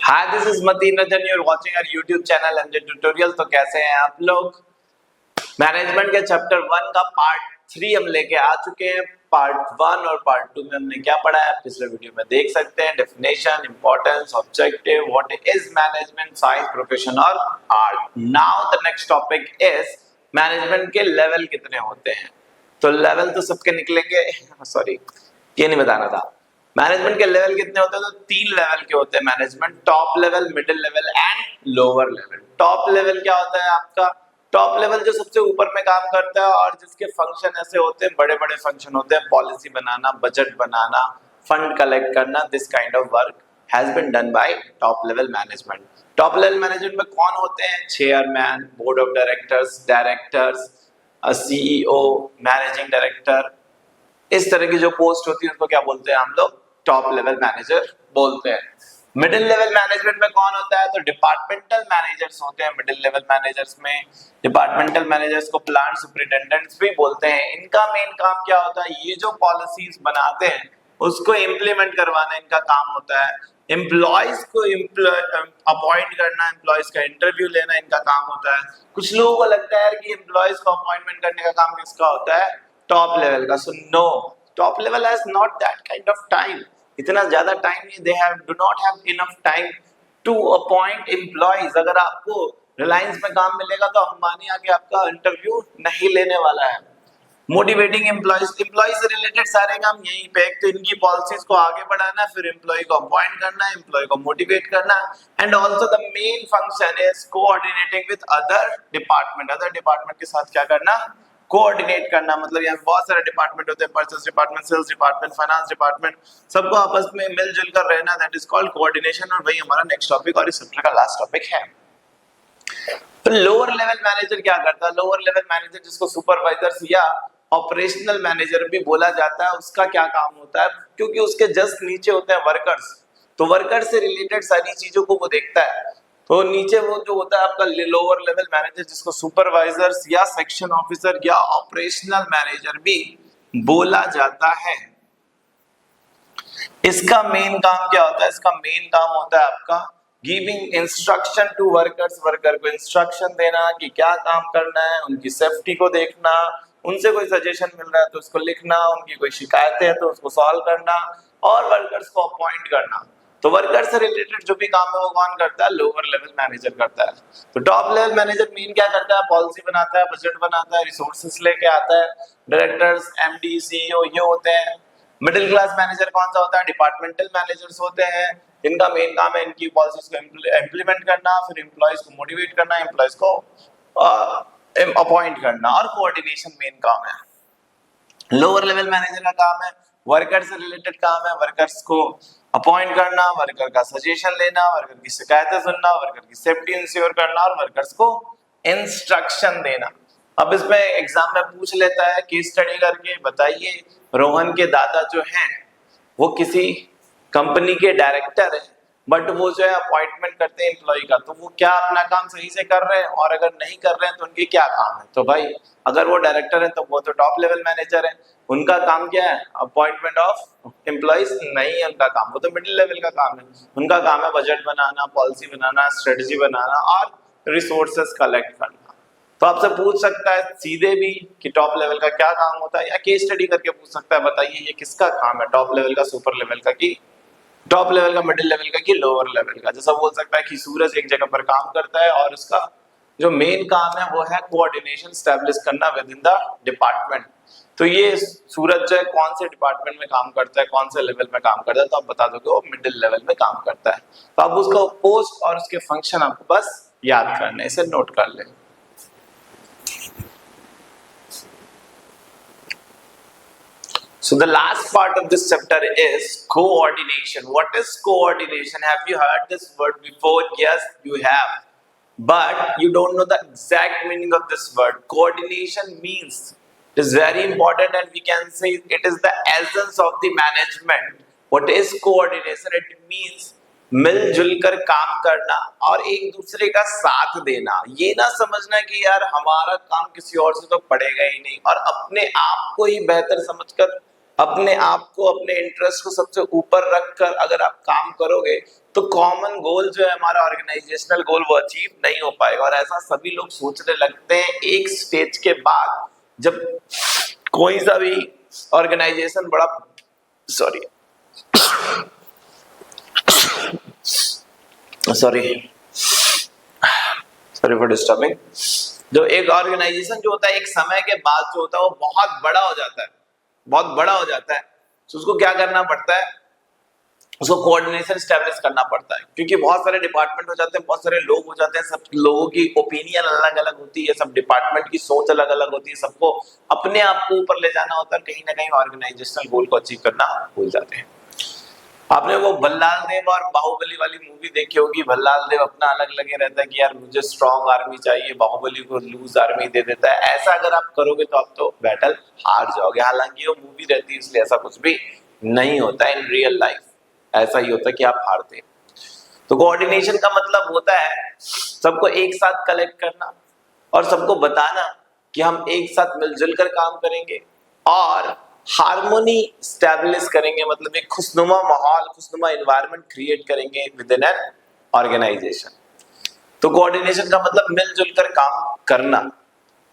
Hi, this is Matin Ranjan, you are watching our YouTube channel MJ tutorial. तो कैसे हैं आप लोग? मैनेजमेंट के चैप्टर 1 का पार्ट 3 हम लेके आ चुके हैं। पार्ट 1 और पार्ट 2 में हमने क्या पढ़ा है आप पिछले वीडियो में देख सकते हैं। Definition, importance, objective, what is management, science, profession और art. Now the next topic is management के लेवल कितने होते हैं। तो लेवल तो सबके निकलेंगे, सॉरी ये नहीं बताना था। मैनेजमेंट के लेवल कितने होते हैं? तो 3 लेवल के होते हैं management: top level, middle level and lower level. Top level क्या होता है आपका? टॉप लेवल जो सबसे ऊपर में काम करता है और जिसके फंक्शन ऐसे होते हैं, बड़े बड़े फंक्शन होते हैं, पॉलिसी बनाना, बजट बनाना, फंड कलेक्ट करना। This kind of work has been done by top level management. Top level management में कौन होते हैं? Chairman, board of directors, directors, CEO, managing director. इस तरह की जो पोस्ट होती है उसको क्या बोलते हैं हम लोग? टॉप लेवल मैनेजर बोलते हैं। मिडिल लेवल मैनेजमेंट में कौन होता है? तो डिपार्टमेंटल मैनेजर्स होते हैं मिडिल लेवल मैनेजर्स में। डिपार्टमेंटल मैनेजर्स को प्लांट सुपरिटेंडेंट्स भी बोलते हैं। इनका मेन काम क्या होता है? ये जो पॉलिसीज बनाते हैं उसको इम्प्लीमेंट करवाना इनका काम होता है। एम्प्लॉयज को अपॉइंट करना, एम्प्लॉयज का इंटरव्यू लेना इनका काम होता है। कुछ लोगों को लगता है कि एम्प्लॉयज को अपॉइंटमेंट करने का काम किसका होता है? टॉप लेवल का। So no, top level has not that kind of time. इतना ज्यादा टाइम नहीं, they have do not have enough time to appoint employees. अगर आपको रिलायंस में काम मिलेगा तो अंबानी आके आपका इंटरव्यू नहीं लेने वाला है। मोटिवेटिंग एम्प्लॉयज, एम्प्लॉयज से रिलेटेड सारे काम यहीं पे। एक तो इनकी पॉलिसीज को आगे बढ़ाना, फिर एम्प्लॉय को अपॉइंट करना, एम्प्लॉय को मोटिवेट करना, and also the main function is coordinating with other department. Other department के साथ क्या करना? कोऑर्डिनेट करना। मतलब यहाँ बहुत सारे डिपार्टमेंट होते हैं, purchase department, sales department, finance department, सबको आपस में मिलजुल कर रहना, दैट इज कॉल्ड कोऑर्डिनेशन। और वही हमारा नेक्स्ट टॉपिक और इस चैप्टर का लास्ट टॉपिक है। तो लोअर लेवल मैनेजर क्या करता है? लोअर लेवल मैनेजर, जिसको सुपरवाइजर्स या ऑपरेशनल मैनेजर भी बोला जाता है, उसका क्या काम होता है? क्योंकि उसके जस्ट नीचे होते हैं वर्कर्स, तो वर्कर्स से रिलेटेड सारी चीजों को वो देखता है। तो नीचे वो जो होता है आपका लोअर लेवल मैनेजर, जिसको सुपरवाइजर्स या सेक्शन ऑफिसर या ऑपरेशनल मैनेजर भी बोला जाता है। इसका मेन काम क्या होता है? इसका मेन काम होता है आपका giving instruction to workers. Worker को इंस्ट्रक्शन देना कि क्या काम करना है, उनकी सेफ्टी को देखना, उनसे कोई सजेशन मिल रहा है तो उसको लिखना, उनकी कोई शिकायतें है तो उसको सॉल्व करना, और वर्कर्स को अपॉइंट करना। तो वर्कर से रिलेटेड जो भी काम है वो कौन करता है? लोअर लेवल मैनेजर करता है। तो टॉप लेवल मैनेजर मेन क्या करता है? पॉलिसी बनाता है, बजट बनाता है, रिसोर्सेस लेके आता है। डायरेक्टर्स, एमडी, सीईओ ये होते हैं। मिडिल क्लास मैनेजर कौन सा होता है? डिपार्टमेंटल मैनेजर्स होते हैं, जिनका मेन काम है इनकी पॉलिसीज को इम्प्लीमेंट करना, फिर एम्प्लॉयज को मोटिवेट करना, एम्प्लॉयज को अपॉइंट करना, और कोऑर्डिनेशन मेन काम है। लोअर लेवल मैनेजर का काम है वर्कर से रिलेटेड काम है, वर्कर्स को अपॉइंट करना, वर्कर का सजेशन लेना, वर्कर की शिकायतें सुनना, वर्कर की सेफ्टी इंश्योर करना, और वर्कर्स को इंस्ट्रक्शन देना। अब इसमें एग्जाम में पूछ लेता है केस स्टडी करके, बताइए रोहन के दादा जो हैं वो किसी कंपनी के डायरेक्टर है, बट वो जो है अपॉइंटमेंट करते हैं एम्प्लॉय का, तो वो क्या अपना काम सही से कर रहे हैं? और अगर नहीं कर रहे हैं तो उनके क्या काम है? तो भाई अगर वो डायरेक्टर है तो वो तो टॉप लेवल मैनेजर है, उनका काम क्या है? अपॉइंटमेंट ऑफ एम्प्लॉयज नहीं है उनका काम, वो तो मिडिल लेवल का काम है। उनका काम है बजट बनाना, पॉलिसी बनाना, स्ट्रेटजी बनाना, और रिसोर्सेस कलेक्ट करना। तो आपसे पूछ सकता है सीधे भी कि टॉप लेवल का क्या काम होता है, या केस स्टडी करके पूछ सकता है बताइए ये किसका काम है? टॉप लेवल का, सुपर लेवल का, कि टॉप लेवल का, मिडिल लेवल का, कि लोअर लेवल का। जैसा बोल सकता है कि सूरज एक जगह पर काम करता है और उसका जो मेन काम है वो है कोऑर्डिनेशन स्टैब्लिश करना विद इन द डिपार्टमेंट। तो ये सूरज जो है कौन से डिपार्टमेंट में काम करता है, कौन से लेवल में काम करता है? तो आप बता दोगे वो मिडिल लेवल में काम करता है। तो आप उसका पोस्ट और उसके फंक्शन आपको बस याद करने, इसे नोट कर लें। So the last part of this chapter is coordination. What is coordination? Have you heard this word before? Yes, you have. But you don't know the exact meaning of this word. Coordination means, it is very important, and we can say it is the essence of the management. What is coordination? It means मिलजुल कर काम करना और एक दूसरे का साथ देना। ये ना समझना कि यार हमारा काम किसी और से तो पड़ेगा ही नहीं, और अपने आप को ही बेहतर समझकर अपने आप को, अपने इंटरेस्ट को सबसे ऊपर रखकर अगर आप काम करोगे तो कॉमन गोल जो है हमारा ऑर्गेनाइजेशनल गोल वो अचीव नहीं हो पाएगा। और ऐसा सभी लोग सोचने लगते हैं एक स्टेज के बाद, जब कोई सा भी ऑर्गेनाइजेशन बड़ा सॉरी फॉर डिस्टर्बिंग, जो एक ऑर्गेनाइजेशन जो होता है एक समय के बाद जो होता है वो बहुत बड़ा हो जाता है, बहुत बड़ा हो जाता है। तो उसको क्या करना पड़ता है, उसको कोऑर्डिनेशन स्टैब्लिश करना पड़ता है, क्योंकि बहुत सारे डिपार्टमेंट हो जाते हैं, बहुत सारे लोग हो जाते हैं, सब लोगों की ओपिनियन अलग अलग होती है, सब डिपार्टमेंट की सोच अलग अलग होती है, सबको अपने आप को ऊपर ले जाना होता है, कहीं ना कहीं ऑर्गेनाइजेशनल गोल को अचीव करना भूल जाते हैं। आपने वो भल्लाल देव और बाहुबली वाली मूवी देखी होगी। भल्लाल देव अपना अलग लगे रहता है कि यार मुझे स्ट्रॉन्ग आर्मी चाहिए, बाहुबली को लूज आर्मी दे देता है। ऐसा अगर आप करोगे तो आप तो बैटल हार जाओगे। हालांकि वो मूवी रहती है इसलिए ऐसा कुछ भी नहीं होता है, इन रियल लाइफ ऐसा ही होता है कि आप हारते हैं। तो कोऑर्डिनेशन का मतलब होता है सबको एक साथ कलेक्ट करना और सबको बताना कि हम एक साथ मिलजुल कर काम करेंगे और हार्मोनी स्टैब्लिश करेंगे, मतलब एक खुशनुमा माहौल, खुशनुमा एनवायरनमेंट क्रिएट करेंगे विद इन एन ऑर्गेनाइजेशन। तो कोऑर्डिनेशन का मतलब मिलजुल कर काम करना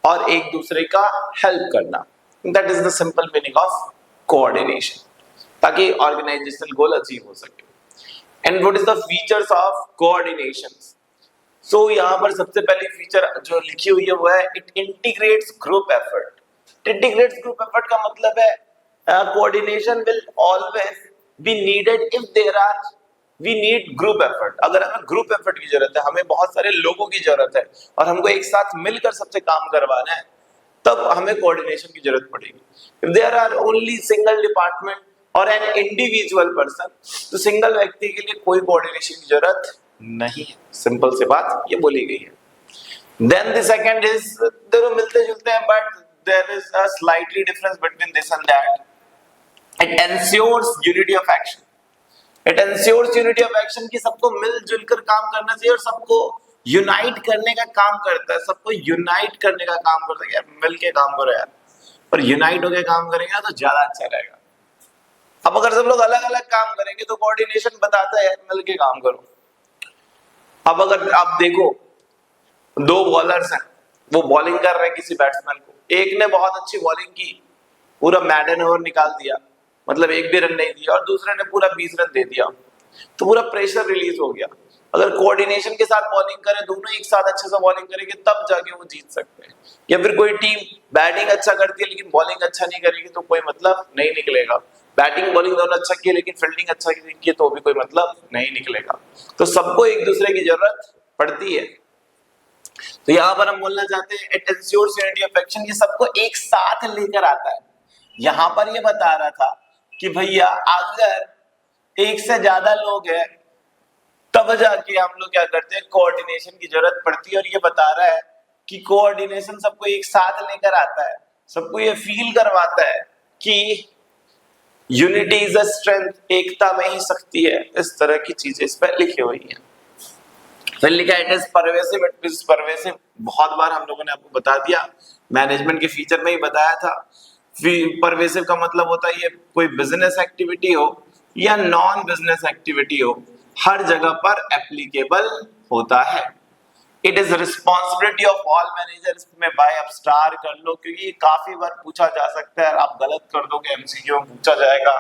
और एक दूसरे का हेल्प करना, that is the simple meaning of coordination, ताकि ऑर्गेनाइजेशनल गोल अचीव हो सके। And what is the features of coordination? So यहाँ पर सबसे पहली फीचर जो लिखी हुई है वो है it integrates group effort. Integrates group effort का मतलब है coordination will always be needed if there are we need group effort. अगर हमें ग्रुप एफर्ट की जरूरत है, हमें बहुत सारे लोगों की जरूरत है और हमको एक साथ मिलकर सबसे काम करवाना है, तब हमें कोऑर्डिनेशन की जरूरत पड़ेगी। If there are only single department और एन इंडिविजुअल पर्सन, तो सिंगल व्यक्ति के लिए कोई कोऑर्डिनेशन की जरूरत नहीं है। सिंपल सी बात ये बोली गई है। देन द सेकंड इज, दोनों मिलते जुलते हैं but there is a slightly difference between this and that. It ensures unity of action. It ensures unity of action कि सबको मिलजुल कर काम करना चाहिए और सबको यूनाइट करने का काम करता है, सबको यूनाइट करने का काम करता है। यार मिल के काम करो यार, और यूनाइट होकर काम करेंगे तो ज्यादा अच्छा रहेगा। अब अगर सब लोग अलग अलग काम करेंगे तो कोऑर्डिनेशन बताता है मिल के काम करो। अब अगर आप देखो दो बॉलर्स हैं, वो बॉलिंग कर रहे हैं किसी बैट्समैन को, एक ने बहुत अच्छी बॉलिंग की, पूरा मैडन ओवर निकाल दिया, मतलब एक भी रन नहीं दिया, और दूसरे ने पूरा 20 रन दे दिया, तो पूरा प्रेशर रिलीज हो गया। अगर कोऑर्डिनेशन के साथ बॉलिंग करें, दोनों एक साथ अच्छे से बॉलिंग करेंगे तब जाके वो जीत सकते हैं। या फिर कोई टीम बैटिंग अच्छा करती है लेकिन बॉलिंग अच्छा नहीं करेगी तो कोई मतलब नहीं निकलेगा। बैटिंग बॉलिंग दोनों अच्छा किए लेकिन फील्डिंग अच्छा किए तो भी कोई मतलब नहीं निकलेगा। तो सबको एक दूसरे की जरूरत पड़ती है। तो यहाँ पर हम बोलना चाहते हैं it ensures unity of action, ये सबको एक साथ लेकर आता है। यहाँ पर ये बता रहा था कि भैया अगर एक से ज्यादा लोग हैं तब जाके हम लोग क्या करते हैं, कोऑर्डिनेशन की जरूरत पड़ती है। और ये बता रहा है कि कोऑर्डिनेशन सबको एक साथ लेकर आता है, सबको ये फील करवाता है कि यूनिटी इज अ स्ट्रेंथ, एकता में ही शक्ति है। इस तरह की चीजें इस पर लिखी हुई है। फिर लिखा it is pervasive. It is pervasive बहुत बार हम लोगों ने आपको बता दिया, मैनेजमेंट के फीचर में ही बताया था। परवेसिव का मतलब होता है ये कोई बिजनेस एक्टिविटी हो या नॉन बिजनेस एक्टिविटी हो, हर जगह पर एप्लीकेबल होता है। It is responsibility of all managers, में बाय आप स्टार कर लो क्योंकि ये काफी बार पूछा जा सकता है। आप गलत कर दोगे एमसीक्यू में पूछा जाएगा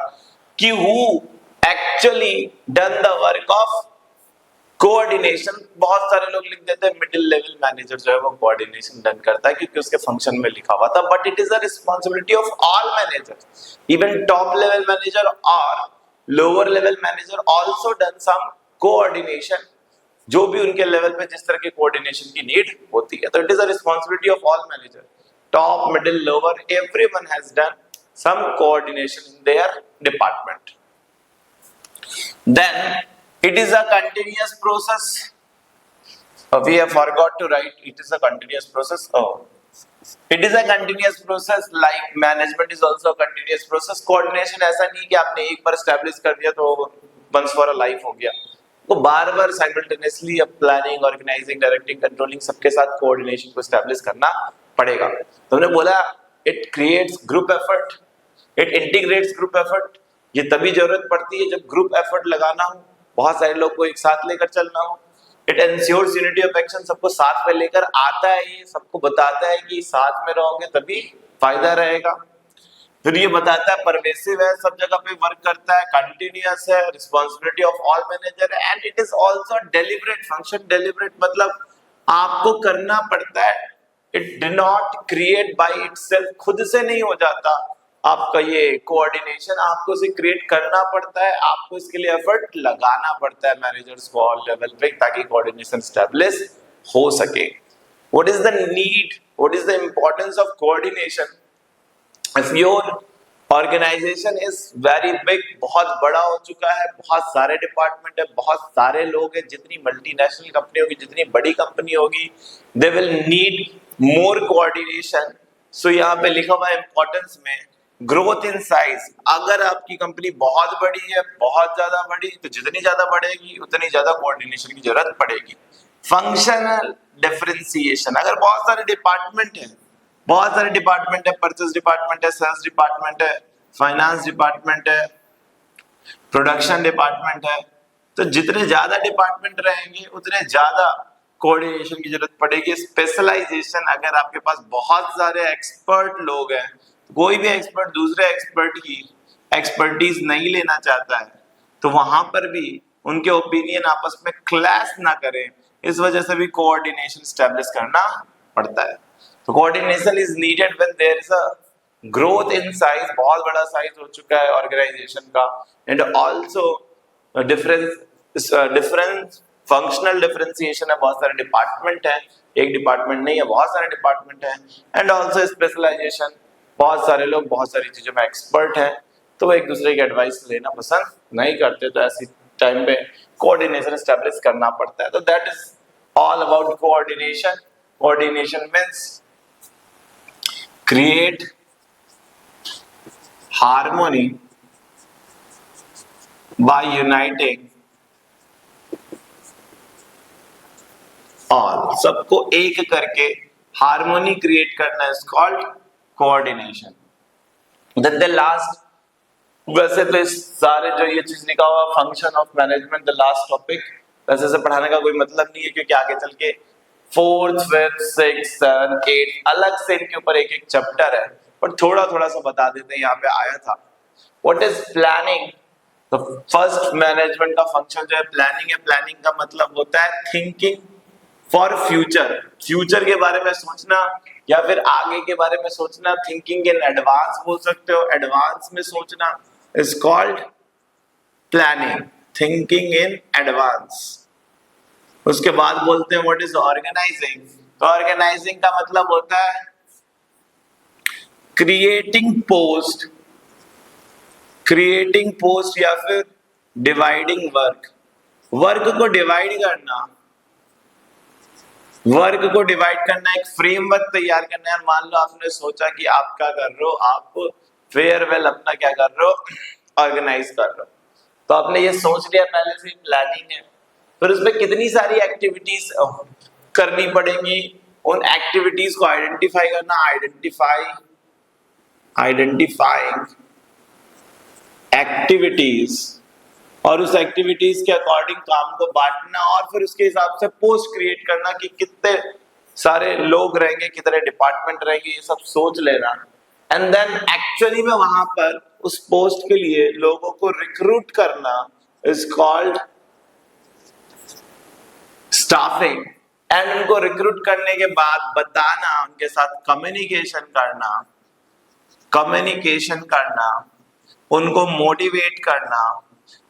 कि who actually done the work of coordination. बहुत सारे लोग लिख देते हैं मिडिल लेवल मैनेजर जो है वो कोऑर्डिनेशन डन करता है क्योंकि उसके फंक्शन में लिखा हुआ था, but it is a responsibility of all managers. Even top level manager और lower level manager also done some coordination, जो भी उनके लेवल पे जिस तरह के कोऑर्डिनेशन की नीड होती है। तो it is a responsibility of all manager, top middle lower, everyone has done some coordination in their department. Then it is a continuous process. We have forgot to write it is a continuous process. It is a continuous process like management is also a continuous process. Coordination ऐसा नहीं कि आपने एक बार establish कर दिया तो once for a life हो गया, वो बार बार simultaneously अब planning, organizing, directing, controlling सबके साथ coordination को establish करना पड़ेगा। तो हमने बोला it creates group effort, it integrates group effort, ये तभी जरूरत पड़ती है जब ग्रुप एफर्ट लगाना हो, बहुत सारे लोग को एक साथ लेकर चलना हो। It ensures unity of action, सबको साथ में लेकर आता है, ये सबको बताता है कि साथ में रहोगे तभी फायदा रहेगा। फिर ये बताता है परवेसिव है, सब जगह पे वर्क करता है, कंटिन्यूअस है, रिस्पॉन्सिबिलिटी ऑफ ऑल मैनेजर है, and it is also deliberate function. Deliberate मतलब आपको करना पड़ता है, it do not create by itself, खुद से नहीं हो जाता आपका ये कोऑर्डिनेशन, आपको इसे क्रिएट करना पड़ता है, आपको इसके लिए एफर्ट लगाना पड़ता है मैनेजर्स को ऑल लेवल पे, ताकि कोऑर्डिनेशन स्टैब्लिश हो सके। What is the need, what is the importance of coordination? If your organization is very big, बहुत बड़ा हो चुका है, बहुत सारे डिपार्टमेंट है, बहुत सारे लोग हैं, जितनी मल्टीनेशनल कंपनी होगी, जितनी बड़ी कंपनी होगी, they will need more coordination. So यहाँ पे लिखा हुआ है इंपॉर्टेंस में, ग्रोथ इन साइज। अगर आपकी कंपनी बहुत बड़ी है, बहुत ज्यादा बड़ी, तो जितनी ज्यादा बढ़ेगी उतनी ज्यादा कोऑर्डिनेशन की जरूरत पड़ेगी। फंक्शनल डिफरेंशिएशन, अगर बहुत सारे डिपार्टमेंट हैं, बहुत सारे डिपार्टमेंट है, परचेस डिपार्टमेंट है, सेल्स डिपार्टमेंट है, फाइनेंस डिपार्टमेंट है, प्रोडक्शन डिपार्टमेंट है, तो जितने ज्यादा डिपार्टमेंट रहेंगे उतने ज्यादा कोऑर्डिनेशन की जरूरत पड़ेगी। स्पेशलाइजेशन, अगर आपके पास बहुत सारे एक्सपर्ट लोग हैं, कोई भी एक्सपर्ट दूसरे एक्सपर्ट की एक्सपर्टीज नहीं लेना चाहता है, तो वहां पर भी उनके ओपिनियन आपस में क्लैश ना करें, इस वजह से भी कोऑर्डिनेशन स्टैब्लिश करना पड़ता है। तो coordination is needed when there is a growth in size, बहुत बड़ा साइज हो चुका है ऑर्गेनाइजेशन का, and also different functional differentiation है, बहुत सारे डिपार्टमेंट है, एक डिपार्टमेंट नहीं है, बहुत सारे डिपार्टमेंट है, एंड आल्सो स्पेशलाइजेशन, बहुत सारे लोग बहुत सारी चीजों में एक्सपर्ट हैं, तो वो एक दूसरे की एडवाइस लेना पसंद नहीं करते, तो ऐसी टाइम पे कोऑर्डिनेशन एस्टैब्लिश करना पड़ता है। तो that is all about coordination. Coordination means create harmony by uniting all, सबको एक करके हार्मोनी क्रिएट करना is called coordination। then the last, वैसे तो इस सारे जो ये चीज लिखा हुआ function of management, the last topic, वैसे से पढ़ाने का कोई मतलब नहीं है, क्योंकि आगे चल के 4th, 5th, 6th, 7th, 8th अलग से इनके ऊपर एक एक चैप्टर है, पर थोड़ा थोड़ा सा बता देते हैं, यहाँ पे आया था। What is planning? तो फर्स्ट मैनेजमेंट का फंक्शन जो है प्लानिंग है। प्लानिंग का मतलब होता है थिंकिंग फॉर फ्यूचर, फ्यूचर के बारे में सोचना या फिर आगे के बारे में सोचना, थिंकिंग इन एडवांस बोल सकते हो, एडवांस में सोचना is called planning, thinking in advance. उसके बाद बोलते हैं व्हाट इज ऑर्गेनाइजिंग? तो ऑर्गेनाइजिंग का मतलब होता है क्रिएटिंग पोस्ट या फिर डिवाइडिंग वर्क, वर्क को डिवाइड करना, एक फ्रेमवर्क तैयार करना है। मान लो आपने सोचा कि आप क्या कर रहे हो, आप फेयरवेल अपना क्या कर रहे हो, ऑर्गेनाइज कर रहे हो, तो आपने ये सोच लिया पहले से, प्लानिंग है। फिर उसमें कितनी सारी एक्टिविटीज करनी पड़ेंगी, उन एक्टिविटीज को आइडेंटिफाई करना, आइडेंटिफाइंग एक्टिविटीज, और उस एक्टिविटीज के अकॉर्डिंग काम को बांटना, और फिर उसके हिसाब से पोस्ट क्रिएट करना कि कितने सारे लोग रहेंगे, कितने डिपार्टमेंट रहेंगे, ये सब सोच लेना। एंड देन एक्चुअली में वहां पर उस पोस्ट के लिए लोगों को रिक्रूट करना इज कॉल्ड स्टाफिंग। एंड उनको रिक्रूट करने के बाद बताना, उनके साथ कम्युनिकेशन करना, उनको मोटिवेट करना,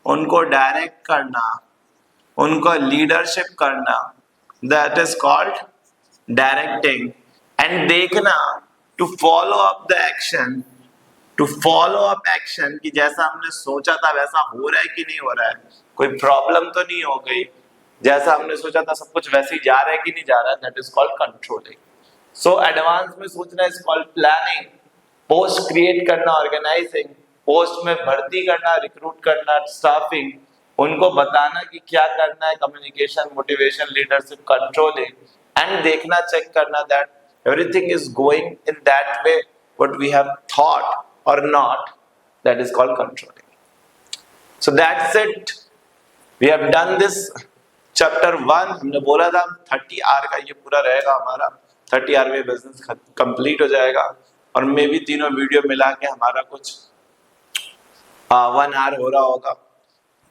उनको डायरेक्ट करना, उनको लीडरशिप करना, that is called directing. And देखना to follow up the action, कि जैसा हमने सोचा था वैसा हो रहा है कि नहीं हो रहा है, कोई प्रॉब्लम तो नहीं हो गई, जैसा हमने सोचा था सब कुछ वैसे ही जा रहा है कि नहीं जा रहा है, that is called controlling. So advance में सोचना is called planning, post create करना ऑर्गेनाइजिंग, पोस्ट में भर्ती करना, रिक्रूट करना स्टाफिंग, उनको बताना कि क्या करना है, communication, motivation, leadership, controlling, and देखना, चेक करना that everything is going in that way what we have thought or not, that is called controlling. So that's it, we have done this chapter 1. हमने बोला था 30 our का ये पूरा रहेगा हमारा, 30 आवर में बिजनेस कंप्लीट हो जाएगा और मे भी तीनों वीडियो मिला के हमारा कुछ 1 आवर हो रहा होगा,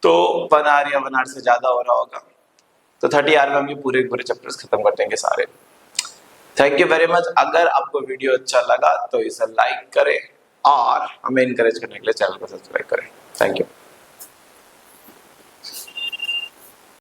तो 1 आवर या 1 आवर से ज्यादा हो रहा होगा, तो 30 आवर में हम ये पूरे चैप्टर्स खत्म कर देंगे सारे। Thank you very much. अगर आपको वीडियो अच्छा लगा तो इसे लाइक करें और हमें इनकरेज करने के लिए चैनल को सब्सक्राइब करें। Thank you.